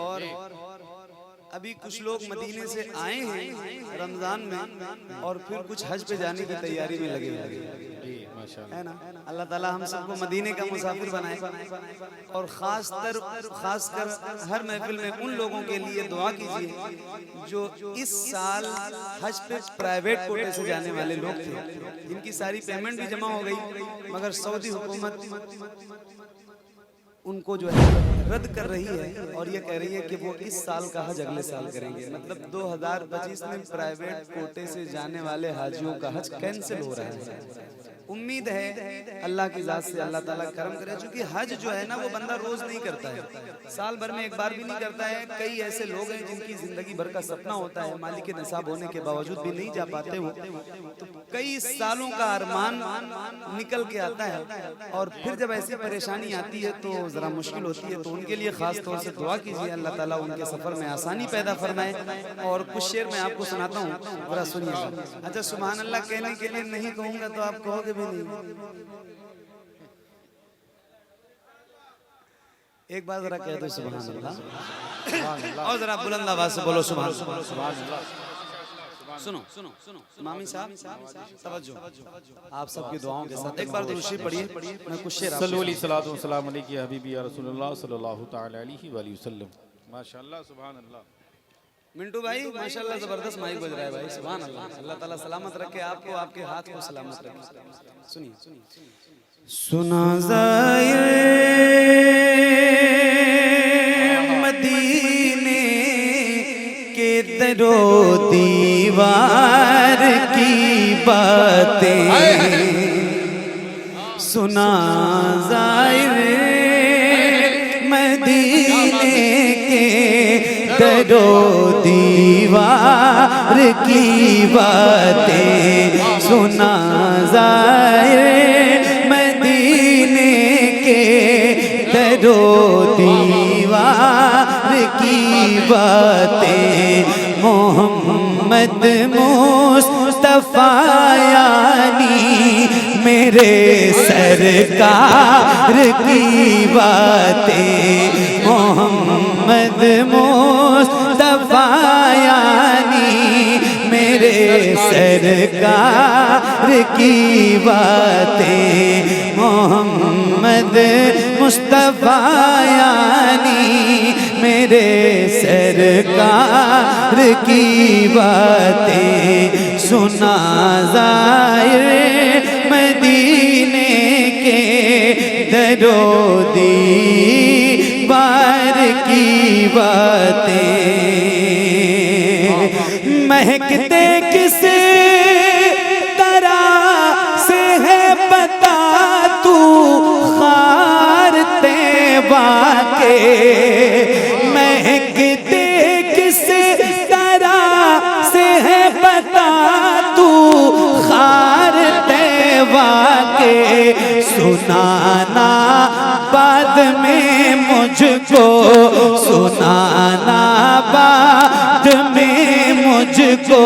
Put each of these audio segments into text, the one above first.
اور ابھی کچھ لوگ مدینے سے آئے ہیں رمضان میں اور پھر کچھ حج پہ جانے کی تیاری میں لگے ہوئے ہے نا. اللہ تعالیٰ ہم سب کو مدینے کا مسافر بنائے اور خاص کر ہر محفل میں ان لوگوں کے لیے دعا کیجیے جو اس سال حج پہ پرائیویٹ کوٹے سے جانے والے لوگ تھے. ان کی ساری پیمنٹ بھی جمع ہو گئی مگر سعودی حکومت ان کو جو ہے رد کر رہی ہے اور یہ کہہ رہی ہے کہ وہ اس سال کا حج اگلے سال کریں گے. مطلب 2025 میں پرائیویٹ کوٹے سے جانے والے حاجیوں کا حج کینسل ہو رہا ہے. امید ہے اللہ کی ذات سے اللہ تعالیٰ کرم کرے چونکہ حج جو ہے نا وہ بندہ روز نہیں کرتا ہے, سال بھر میں ایک بار بھی نہیں کرتا ہے. کئی ایسے لوگ ہیں جن کی زندگی بھر کا سپنا ہوتا ہے, مالک نصاب ہونے کے باوجود بھی نہیں جا پاتے ہو, تو کئی سالوں کا ارمان نکل کے آتا ہے اور پھر جب ایسی پریشانی آتی ہے تو ذرا مشکل ہوتی ہے. تو ان کے لیے خاص طور سے دعا کیجیے اللہ تعالیٰ ان کے سفر میں آسانی پیدا فرمائے. اور کچھ شعر میں آپ کو سناتا ہوں, ذرا سنیے گا. اچھا سبحان اللہ کہنے کے لیے نہیں کہوں گا تو آپ کہو گے بھی نہیں. ایک بار ذرا کہہ دو سبحان اللہ اور ذرا بلند آواز سے بولو سبحان اللہ. سنو مامی صاحب توجہ, آپ سب کی دعاؤں کے ساتھ ایک بار درود شریف پڑھیے. میں کچھ شعر صلو علیہ الصلوۃ والسلام علیک یا حبیبی یا رسول اللہ صلی اللہ تعالی علیہ وآلہ وسلم. ماشاءاللہ سبحان اللہ. منٹو بھائی ماشاءاللہ زبردست مائک بج رہا ہے بھائی. سبحان اللہ. اللہ تعالیٰ سلامت رکھے آپ کو, آپ کے ہاتھ کو سلامت رکھے. سنیے. سنا زائر مدینے کے در و دیوار کی باتیں, سنا زائر مدینے کے در و دیوار کی باتیں, سنا زائر مدینے کے در و دیوار کی باتیں. محمد مصطفیٰ یعنی میرے سرکار کی باتیں. محمد مصطفیٰ یعنی میرے سرکار کی باتیں. محمد مصطفیٰ یعنی میرے سرکار کی باتیں. سنا زائر مدینے کے در و دیوار کی باتیں. مہکتے کس طرح سے ہے پتا تو خار طیبہ کے, مہکتے کس طرح سے ہے پتا تو خار طیبہ کے. سنانا بعد میں مجھ کو, سنانا بعد میں مجھ کو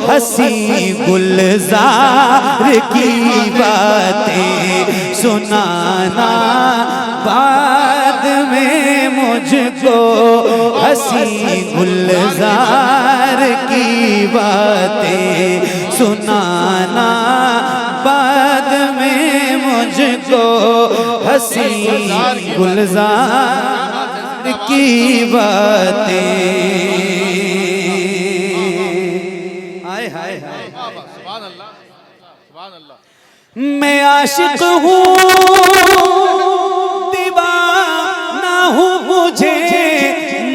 ہنسی گلزار کی باتیں. سنانا بعد میں مجھ کو ہنسی گلزار کی باتیں. سنانا بعد میں مجھ کو ہنسی گلزار کی باتیں. میں عاشق ہوں دیوانہ ہوں مجھے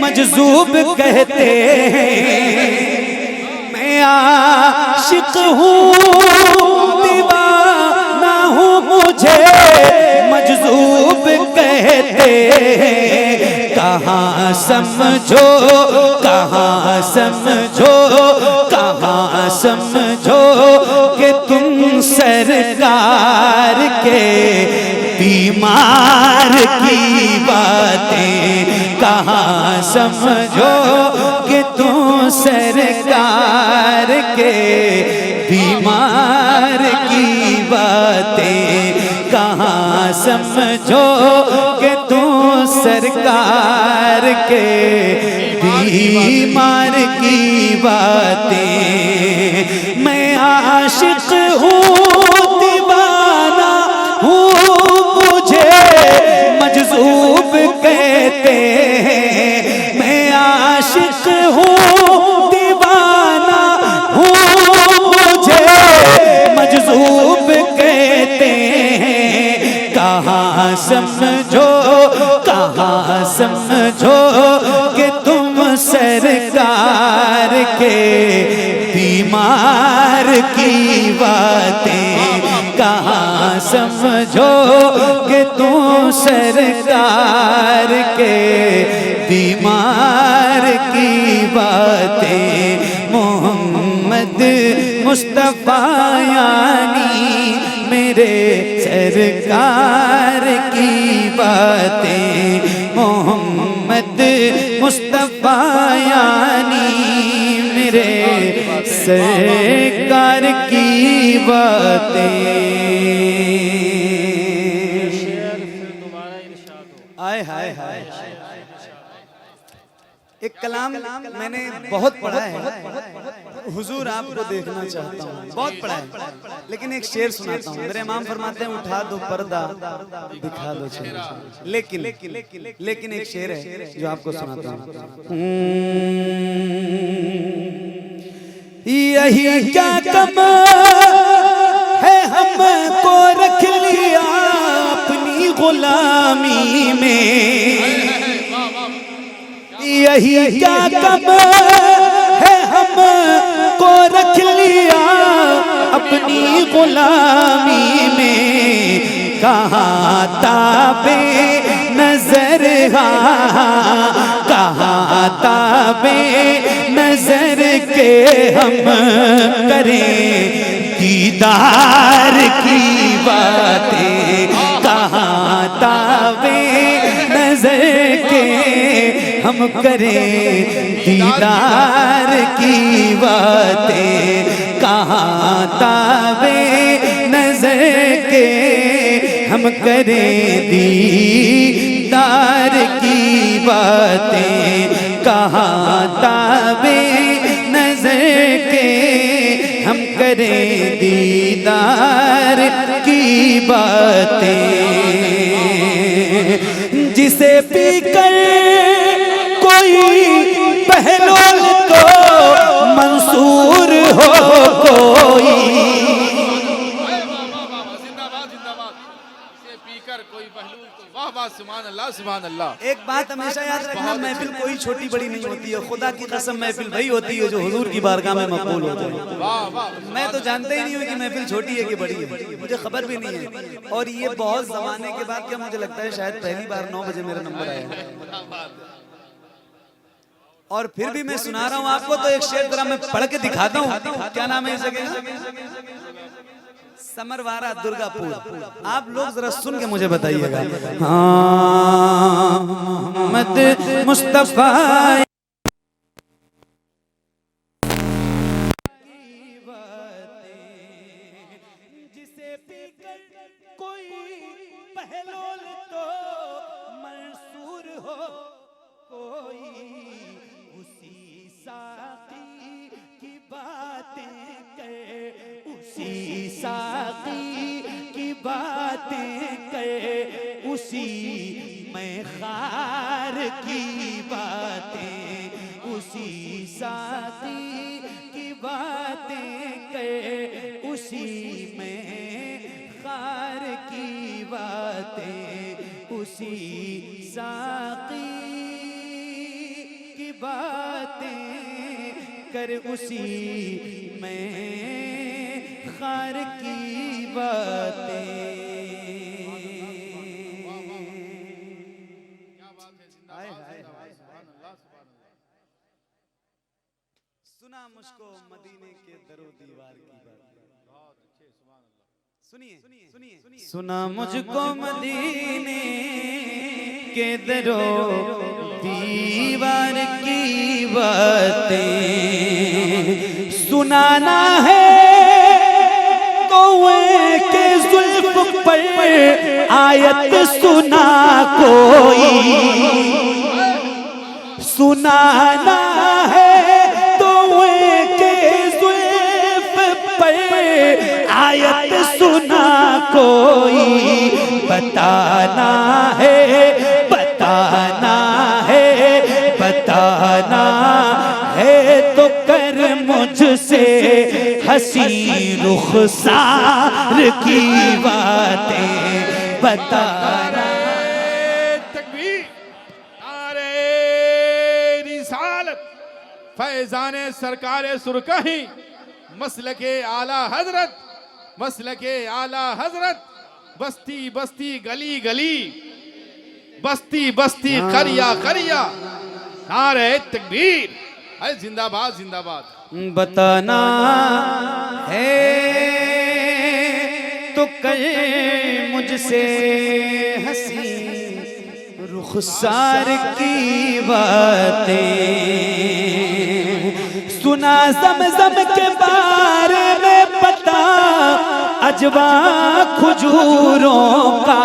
مجذوب کہتے ہیں. میں عاشق ہوں دیوانہ ہوں مجھے مجذوب کہتے ہیں. کہاں سمجھو کہاں سمجھو کہاں سمجھو کہ تم سرکار کے بیمار کی باتیں. کہاں سمجھو کہ تم سرکار کے بیمار کی باتیں. کہاں سمجھو کہ تم سرکار کے بیمار کی باتیں میں عاشق ہوں دیوانہ ہوں مجھے مجذوب کہتے ہیں میں عاشق ہوں دیوانہ ہوں مجھے مجذوب کہتے ہیں کہاں سمجھو کہ تم سرکار کے بیمار کی باتیں کہاں سمجھو کہ تم سرکار کے بیمار کی باتیں محمد مصطفیٰ یعنی میرے سرکار کی باتیں محمد مصطفیٰ یعنی میرے سرکار کی باتیں آئے ہائے ہائے ایک کلام میں نے بہت پڑھا ہے حضور آپ کو دیکھنا چاہتا ہوں بہت پڑھا ہے لیکن ایک شعر سناتا ہوں میرے امام فرماتے ہیں اٹھا دو پردہ دکھا دو چہرہ لیکن ایک شعر ہے جو آپ کو سناتا ہوں یہی کیا کم ہے ہم کو رکھ لیا اپنی غلامی میں یہی کیا کم ہے ہم کو رکھ لیا اپنی غلامی میں کہاں تابے نظر کہاں تابے نظر کے ہم کریں دیدار کی باتیں کہاں تابے نظر کے ہم کریں دیدار کی باتیں کہاں تابے نظر کے ہم کریں دیدار کی باتیں کہاں تابے نظر کے ہم کریں دیدار کی باتیں جسے پی کر کوئی بہلول کو منصور ہو کوئی سبحان اللہ ایک بات ہمیشہ یاد رکھنا محفل کوئی چھوٹی بڑی نہیں ہوتی ہے خدا کی قسم محفل وہی ہوتی ہے جو حضور کی بارگاہ میں مقبول ہو جائے میں تو جانتا ہی نہیں ہوں کہ محفل چھوٹی ہے کہ بڑی ہے مجھے خبر بھی نہیں ہے اور یہ بہت زمانے کے بعد کیا مجھے لگتا ہے شاید پہلی بار 9 بجے میرا نمبر آیا اور پھر بھی میں سنا رہا ہوں آپ کو تو ایک شعر ذرا میں پڑھ کے دکھاتا ہوں کیا نام ہے اس جگہ سمروارہ درگا پور آپ لوگ ذرا سن کے مجھے بتائیے گا محمد مصطفیٰ جسے پی کر کوئی بہلول تو منصور ہو کوئی اسی ساقی کی باتیں کہے اسی ساقی کی باتیں کہے اسی میں خار کی باتیں اسی ساقی کی باتیں کہے اسی میں خار کی باتیں اسی ساقی کی باتیں کر اسی میں خار کی باتیں سنا مجھ کو مدینے کے در و دیوار کی بات سنیے سنا مجھ کو مدینے کے در و دیوار کی باتیں سنانا ہے کوئے کے زلف پر آیت سنا کوئی سنانا ہے تو ان کے زلف پر آیت سنا کوئی بتانا ہے بتانا ہے بتانا ہے تو کر مجھ سے ہنسی رخسار کی باتیں بتانا. تکبیر نعرہ رسالت فیضان سرکار سرکہی مسلک اعلی حضرت مسلک اعلی حضرت بستی بستی گلی گلی بستی بستی قریہ قریہ نعرہ تکبیر اے زندہ باد زندہ باد. بتانا ہے تو کر مجھ سے ہنسی رخسار کی باتیں سنا زمزم کے بارے میں پتا اجوا کھجوروں کا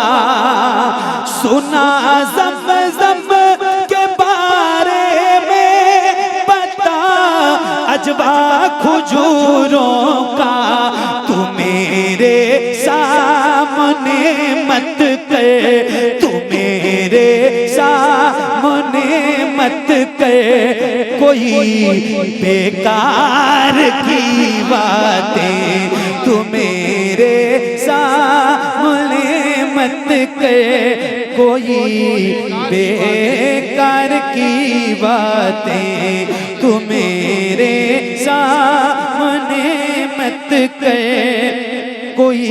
سنا زمزم کے بارے میں پتا اجوا کھجوروں کا تو میرے سامنے مت کر تو میرے سامنے مت کر کوئی بیکار کی باتیں تو میرے سامنے مت کر کوئی بیکار کی باتیں تو میرے سامنے مت کر کوئی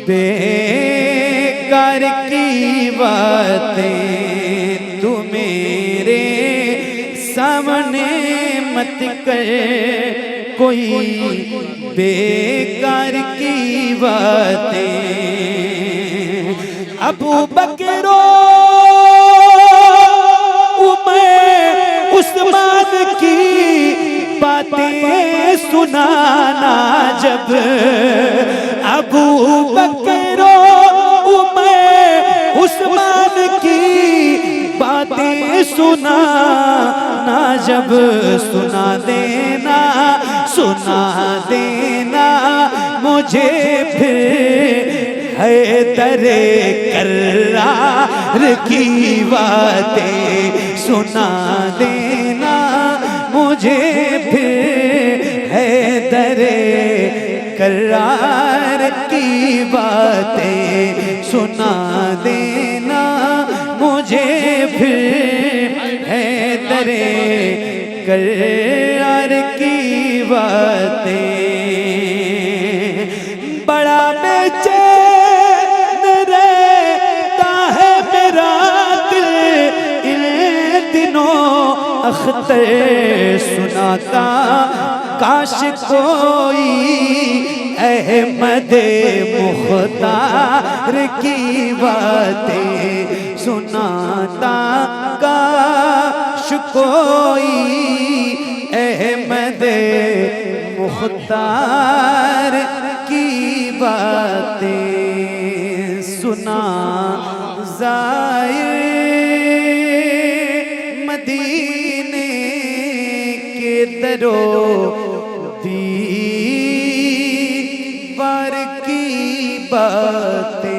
بیکار کی باتیں تو میرے سامنے مت کر کوئی بیکار کی باتیں. ابو بکر و عمر عثمان کی باتیں سنانا جب ابو بکر و عمر عثمان کی باتیں سنانا جب سنا دینا مجھے پھر حیدر کرار کی باتیں سنا دینا مجھے پھر حیدر کرار کی باتیں سنا دینا مجھے پھر حیدر کرار کی باتیں. بڑا بے چین رہتا ہے میرا دل ان دنوں اختر سناتا کاش کوئی احمد مختار کی باتیں سناتا کاش کوئی احمد مختار کی باتیں سنا زائر مدینے کے درو دیوار کی باتیں.